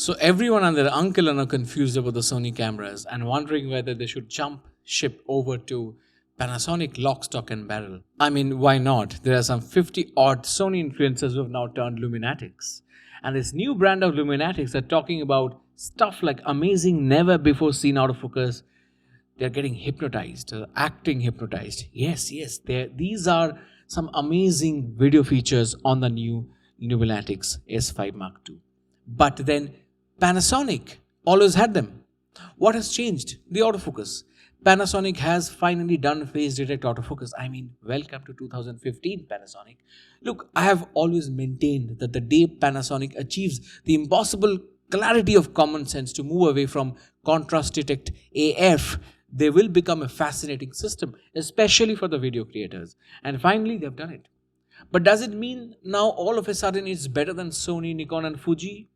So everyone and their uncle are now confused about the Sony cameras and wondering whether they should jump ship over to Panasonic lock, stock and barrel. I mean, why not? There are some 50 odd Sony influencers who have now turned Luminatix. And this new brand of Luminatix are talking about stuff like amazing, never before seen autofocus. They're getting hypnotized, acting hypnotized. Yes, these are some amazing video features on the new Luminatix S5 Mark II. But then Panasonic always had them. What has changed? The autofocus. Panasonic has finally done phase detect autofocus. I mean, welcome to 2015, Panasonic. Look, I have always maintained that the day Panasonic achieves the impossible clarity of common sense to move away from contrast detect AF, they will become a fascinating system, especially for the video creators. And finally, they've done it. But does it mean now all of a sudden it's better than Sony, Nikon and Fuji?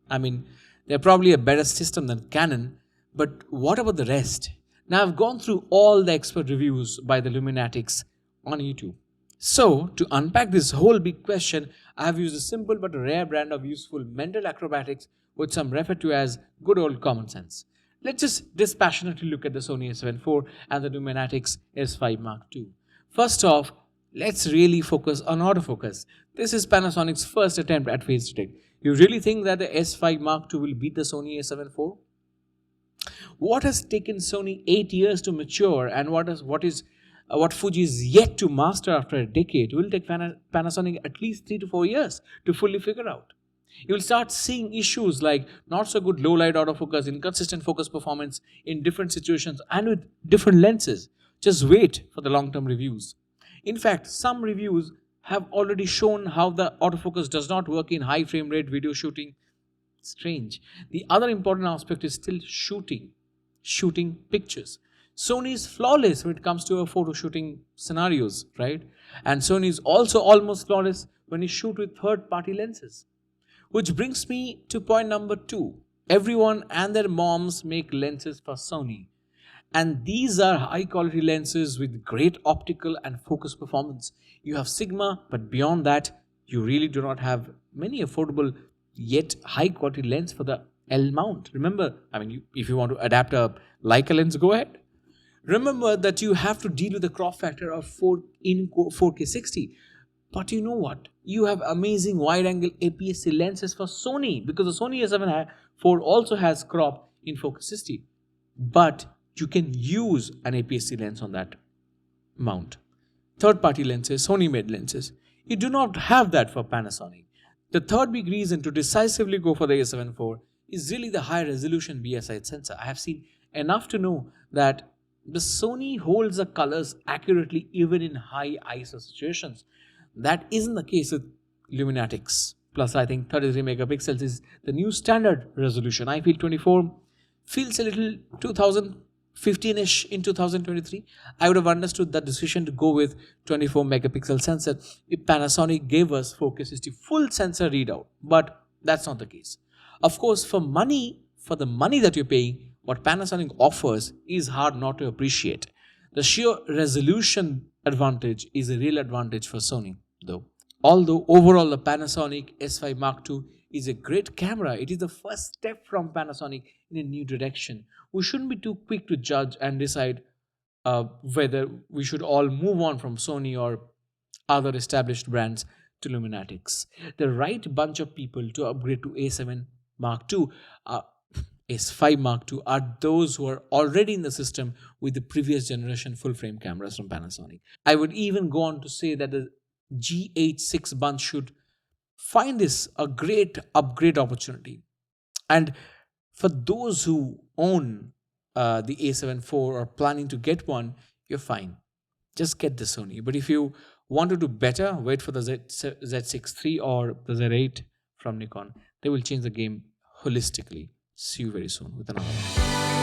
I mean, they're probably a better system than Canon, but what about the rest? Now I've gone through all the expert reviews by the Luminatix on YouTube. So to unpack this whole big question, I have used a simple but rare brand of useful mental acrobatics which some refer to as good old common sense. Let's just dispassionately look at the Sony A7 IV and the Luminatix S5 Mark II. First off, let's really focus on autofocus. This is Panasonic's first attempt at phase detect. You really think that the S5 Mark II will beat the Sony A7 IV? What has taken Sony 8 years to mature and what Fuji is yet to master after a decade will take Panasonic at least 3 to 4 years to fully figure out. You'll start seeing issues like not so good low light autofocus, inconsistent focus performance in different situations and with different lenses. Just wait for the long-term reviews. In fact, some reviews have already shown how the autofocus does not work in high frame rate video shooting. Strange. The other important aspect is still shooting pictures. Sony is flawless when it comes to photo shooting scenarios, right? And Sony is also almost flawless when you shoot with third-party lenses. Which brings me to point number 2. Everyone and their moms make lenses for Sony. And these are high-quality lenses with great optical and focus performance. You have Sigma, but beyond that, you really do not have many affordable yet high-quality lens for the L mount. Remember, if you want to adapt a Leica lens, go ahead. Remember that you have to deal with the crop factor of 4K 60. But you know what? You have amazing wide-angle APS-C lenses for Sony because the Sony A7 IV also has crop in 4K 60. But you can use an APS-C lens on that mount. Third-party lenses, Sony-made lenses. You do not have that for Panasonic. The third big reason to decisively go for the A7 IV is really the high-resolution BSI sensor. I have seen enough to know that the Sony holds the colors accurately even in high ISO situations. That isn't the case with Luminatix. Plus, I think 33 megapixels is the new standard resolution. I feel 24 feels a little 2015-ish in 2023. I would have understood that decision to go with 24 megapixel sensor if Panasonic gave us 4K 60 full sensor readout. But that's not the case. Of course, for the money that you're paying, what Panasonic offers is hard not to appreciate. The sheer resolution advantage is a real advantage for Sony, though. Although overall the Panasonic S5 Mark II is a great camera, it is the first step from Panasonic in a new direction. We shouldn't be too quick to judge and decide whether we should all move on from Sony or other established brands to Luminatix. The right bunch of people to upgrade to A7 Mark II S5 Mark II are those who are already in the system with the previous generation full-frame cameras from Panasonic. I would even go on to say that the G86 bunch should find this a great upgrade opportunity. And for those who own the A7 IV or planning to get one, you're fine. Just get the Sony. But if you want to do better, wait for the Z6 III or the Z8 from Nikon. They will change the game holistically. See you very soon with another one.